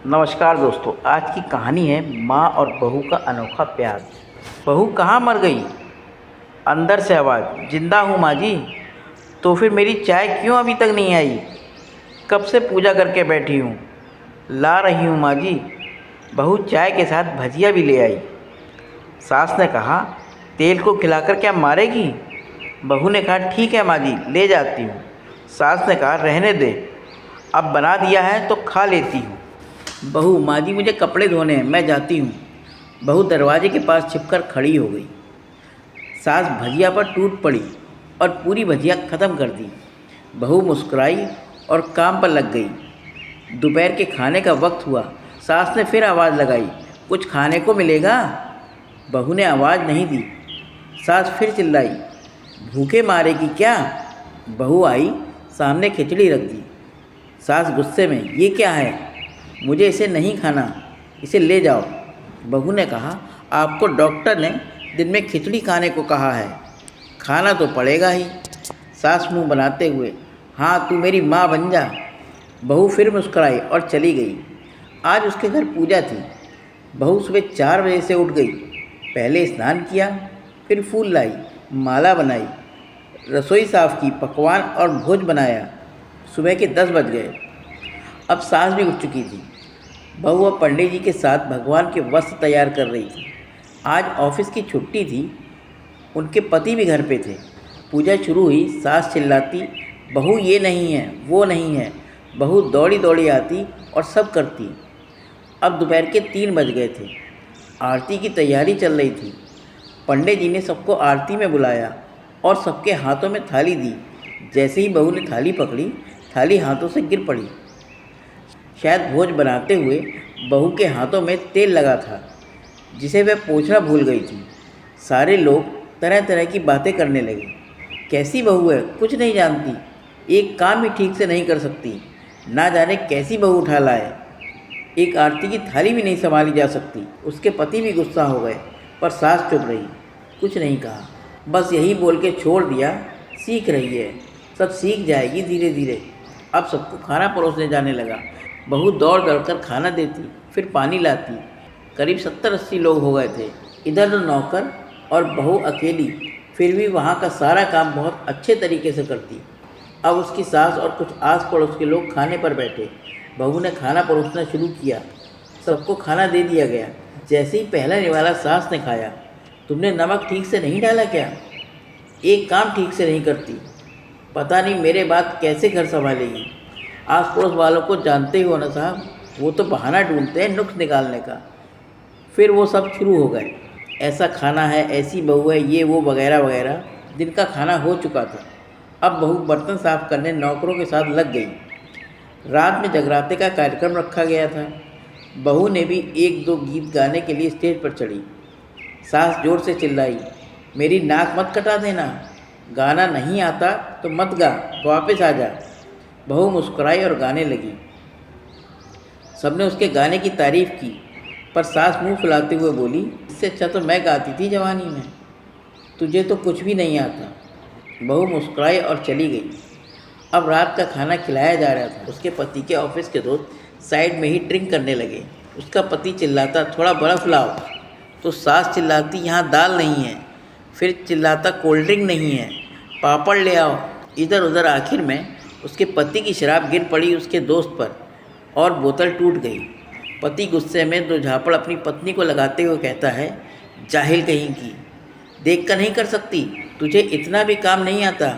नमस्कार दोस्तों। आज की कहानी है माँ और बहू का अनोखा प्यार। बहू कहाँ मर गई? अंदर से आवाज़, जिंदा हूँ माँ जी। तो फिर मेरी चाय क्यों अभी तक नहीं आई? कब से पूजा करके बैठी हूँ। ला रही हूँ माँ जी। बहू चाय के साथ भजिया भी ले आई। सास ने कहा, तेल को खिलाकर क्या मारेगी? बहू ने कहा, ठीक है माँ जी, ले जाती हूँ। सास ने कहा, रहने दे, अब बना दिया है तो खा लेती हूँ। बहू, माँ जी मुझे कपड़े धोने हैं, मैं जाती हूँ। बहू दरवाजे के पास छिपकर खड़ी हो गई। सास भजिया पर टूट पड़ी और पूरी भजिया ख़त्म कर दी। बहू मुस्कुराई और काम पर लग गई। दोपहर के खाने का वक्त हुआ। सास ने फिर आवाज़ लगाई, कुछ खाने को मिलेगा? बहू ने आवाज़ नहीं दी। सास फिर चिल्लाई, भूखे मारेगी क्या? बहू आई, सामने खिचड़ी रख दी। सास गुस्से में, ये क्या है? मुझे इसे नहीं खाना, इसे ले जाओ। बहू ने कहा, आपको डॉक्टर ने दिन में खिचड़ी खाने को कहा है, खाना तो पड़ेगा ही। सास मुंह बनाते हुए, हाँ तू मेरी माँ बन जा। बहू फिर मुस्कुराई और चली गई। आज उसके घर पूजा थी। बहू सुबह 4 बजे से उठ गई। पहले स्नान किया, फिर फूल लाई, माला बनाई, रसोई साफ की, पकवान और भोज बनाया। सुबह के 10 बज गए। अब सास भी उठ चुकी थी। बहू अब पंडित जी के साथ भगवान के वस्त्र तैयार कर रही थी। आज ऑफिस की छुट्टी थी। उनके पति भी घर पे थे। पूजा शुरू हुई। सास चिल्लाती, बहू ये नहीं है, वो नहीं है। बहू दौड़ी दौड़ी आती और सब करती। अब दोपहर के 3 बज गए थे। आरती की तैयारी चल रही थी। पंडित जी ने सबको आरती में बुलाया और सबके हाथों में थाली दी। जैसे ही बहू ने थाली पकड़ी, थाली हाथों से गिर पड़ी। शायद भोज बनाते हुए बहू के हाथों में तेल लगा था, जिसे वह पोंछना भूल गई थी। सारे लोग तरह तरह की बातें करने लगे। कैसी बहू है, कुछ नहीं जानती, एक काम भी ठीक से नहीं कर सकती, ना जाने कैसी बहू उठा लाए, एक आरती की थाली भी नहीं संभाली जा सकती। उसके पति भी गुस्सा हो गए, पर सास चुप रही, कुछ नहीं कहा, बस यही बोल के छोड़ दिया, सीख रही है, सब सीख जाएगी धीरे धीरे। अब सबको खाना परोसने जाने लगा। बहू दौड़ दौड़ कर खाना देती, फिर पानी लाती। करीब 70-80 लोग हो गए थे। इधर तो नौकर और बहू अकेली, फिर भी वहाँ का सारा काम बहुत अच्छे तरीके से करती। अब उसकी सास और कुछ आस पड़ोस के लोग खाने पर बैठे। बहू ने खाना परोसना शुरू किया। सबको खाना दे दिया गया। जैसे ही पहला निवाला सास ने खाया, तुमने नमक ठीक से नहीं डाला क्या? एक काम ठीक से नहीं करती, पता नहीं मेरे बाद कैसे घर संभालेगी। आस पड़ोस वालों को जानते ही हो ना साहब, वो तो बहाना ढूंढते हैं नुक्स निकालने का। फिर वो सब शुरू हो गए, ऐसा खाना है, ऐसी बहू है, ये वो वगैरह वगैरह। दिन का खाना हो चुका था। अब बहू बर्तन साफ करने नौकरों के साथ लग गई। रात में जगराते का कार्यक्रम रखा गया था। बहू ने भी 1-2 गीत गाने के लिए स्टेज पर चढ़ी। सास जोर से चिल्लाई, मेरी नाक मत कटा देना, गाना नहीं आता तो मत गा, वापस आ जा। बहू मुस्कुराई और गाने लगी। सबने उसके गाने की तारीफ़ की, पर सास मुंह फुलाते हुए बोली, इससे अच्छा तो मैं गाती थी जवानी में, तुझे तो कुछ भी नहीं आता। बहू मुस्कुराई और चली गई। अब रात का खाना खिलाया जा रहा था। उसके पति के ऑफिस के दोस्त साइड में ही ड्रिंक करने लगे। उसका पति चिल्लाता, थोड़ा बर्फ़ लाओ, तो सास चिल्लाती, यहाँ दाल नहीं है। फिर चिल्लाता, कोल्ड ड्रिंक नहीं है, पापड़ ले आओ। इधर उधर आखिर में उसके पति की शराब गिर पड़ी उसके दोस्त पर और बोतल टूट गई। पति गुस्से में 2 झापड़ अपनी पत्नी को लगाते हुए कहता है, जाहिल कहीं की, देख कर नहीं कर सकती, तुझे इतना भी काम नहीं आता।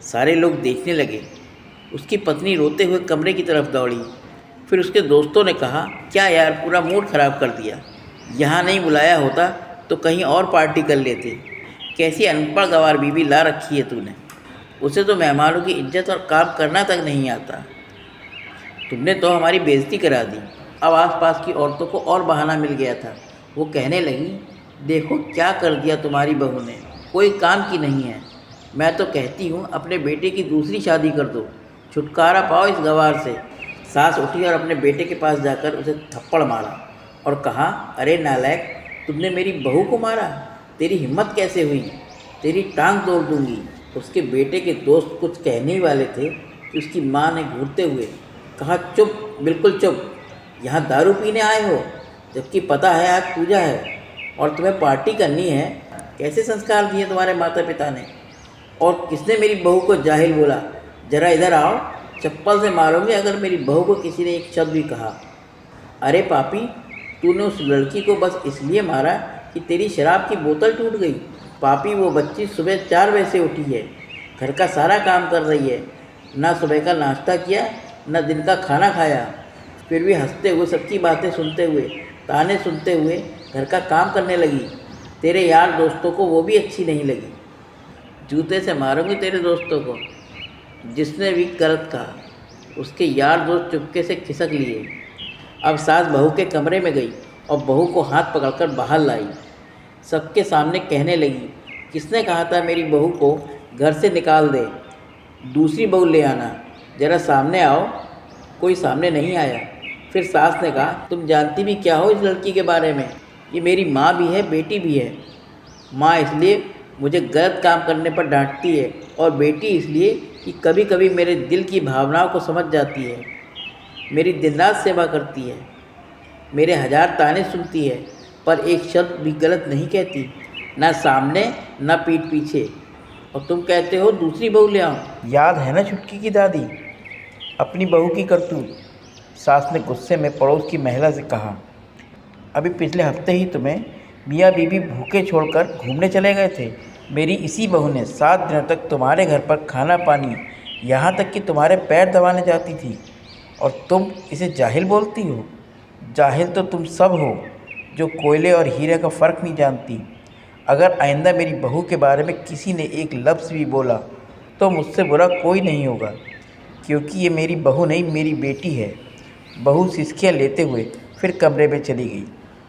सारे लोग देखने लगे। उसकी पत्नी रोते हुए कमरे की तरफ दौड़ी। फिर उसके दोस्तों ने कहा, क्या यार, पूरा मूड ख़राब कर दिया, यहाँ नहीं बुलाया होता तो कहीं और पार्टी कर लेते। कैसी अनपढ़ गंवार बीवी ला रखी है तूने, उसे तो मेहमानों की इज्जत और काम करना तक नहीं आता। तुमने तो हमारी बेइज्जती करा दी। अब आसपास की औरतों को और बहाना मिल गया था। वो कहने लगी, देखो क्या कर दिया तुम्हारी बहू ने, कोई काम की नहीं है। मैं तो कहती हूँ अपने बेटे की दूसरी शादी कर दो, छुटकारा पाओ इस गंवार से। सास उठी और अपने बेटे के पास जाकर उसे थप्पड़ मारा और कहा, अरे नालायक, तुमने मेरी बहू को मारा, तेरी हिम्मत कैसे हुई, तेरी टांग तोड़ दूंगी। उसके बेटे के दोस्त कुछ कहने ही वाले थे कि उसकी माँ ने घूरते हुए कहा, चुप, बिल्कुल चुप, यहाँ दारू पीने आए हो, जबकि पता है आज पूजा है और तुम्हें पार्टी करनी है। कैसे संस्कार दिए तुम्हारे माता पिता ने? और किसने मेरी बहू को जाहिल बोला? ज़रा इधर आओ, चप्पल से मारोगे अगर मेरी बहू को किसी ने एक शब्द भी कहा। अरे पापी, तूने उस लड़की को बस इसलिए मारा कि तेरी शराब की बोतल टूट गई। पापी, वो बच्ची सुबह 4 बजे से उठी है, घर का सारा काम कर रही है, ना सुबह का नाश्ता किया ना दिन का खाना खाया, फिर भी हंसते हुए सबकी बातें सुनते हुए ताने सुनते हुए घर का काम करने लगी। तेरे यार दोस्तों को वो भी अच्छी नहीं लगी। जूते से मारूंगी तेरे दोस्तों को। जिसने भी गलत कहा उसके यार दोस्त चुपके से खिसक लिए। अब सास बहू के कमरे में गई और बहू को हाथ पकड़कर बाहर लाई। सबके सामने कहने लगी, किसने कहा था मेरी बहू को घर से निकाल दे? दूसरी बहू ले आना, ज़रा सामने आओ। कोई सामने नहीं आया। फिर सास ने कहा, तुम जानती भी क्या हो इस लड़की के बारे में? ये मेरी माँ भी है, बेटी भी है। माँ इसलिए मुझे गलत काम करने पर डांटती है और बेटी इसलिए कि कभी कभी मेरे दिल की भावनाओं को समझ जाती है। मेरी दिन रात सेवा करती है, मेरे 1000 ताने सुनती है, पर एक शब्द भी गलत नहीं कहती, ना सामने ना पीठ पीछे। और तुम कहते हो दूसरी बहू ले आओ। याद है ना छुटकी की दादी, अपनी बहू की करतूत? सास ने गुस्से में पड़ोस की महिला से कहा, अभी पिछले हफ्ते ही तुम्हें मियाँ बीबी भूखे छोड़कर घूमने चले गए थे। मेरी इसी बहू ने 7 दिनों तक तुम्हारे घर पर खाना पानी, यहाँ तक कि तुम्हारे पैर दबाने जाती थी, और तुम इसे जाहिल बोलती हो? जाहिल तो तुम सब हो जो कोयले और हीरे का फ़र्क नहीं जानती। अगर आइंदा मेरी बहू के बारे में किसी ने एक लफ्ज़ भी बोला तो मुझसे बुरा कोई नहीं होगा, क्योंकि ये मेरी बहू नहीं, मेरी बेटी है। बहू सिसकियाँ लेते हुए फिर कमरे में चली गई।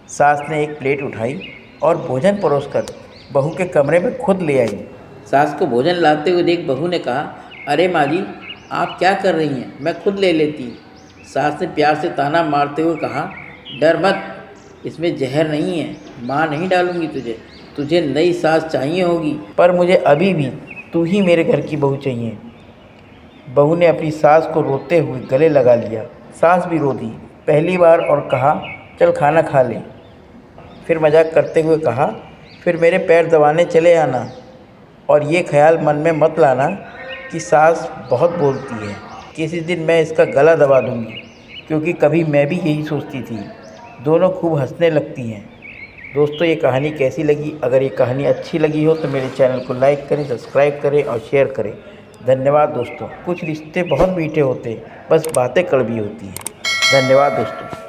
सास ने एक प्लेट उठाई और भोजन परोसकर बहू के कमरे में खुद ले आई। सास को भोजन लाते हुए देख बहू ने कहा, अरे माँ जी, आप क्या कर रही हैं, मैं खुद ले लेती। सास ने प्यार से ताना मारते हुए कहा, डर मत, इसमें जहर नहीं है, माँ नहीं डालूंगी तुझे। तुझे नई सास चाहिए होगी, पर मुझे अभी भी तू ही मेरे घर की बहू चाहिए। बहू ने अपनी सास को रोते हुए गले लगा लिया। सास भी रो दी पहली बार और कहा, चल खाना खा ले। फिर मजाक करते हुए कहा, फिर मेरे पैर दबाने चले आना, और ये ख्याल मन में मत लाना कि सास बहुत बोलती है, किसी दिन मैं इसका गला दबा दूंगी, क्योंकि कभी मैं भी यही सोचती थी। दोनों खूब हंसने लगती हैं। दोस्तों, ये कहानी कैसी लगी? अगर ये कहानी अच्छी लगी हो तो मेरे चैनल को लाइक करें, सब्सक्राइब करें और शेयर करें। धन्यवाद दोस्तों। कुछ रिश्ते बहुत मीठे होते, बस बातें कड़वी होती हैं। धन्यवाद दोस्तों।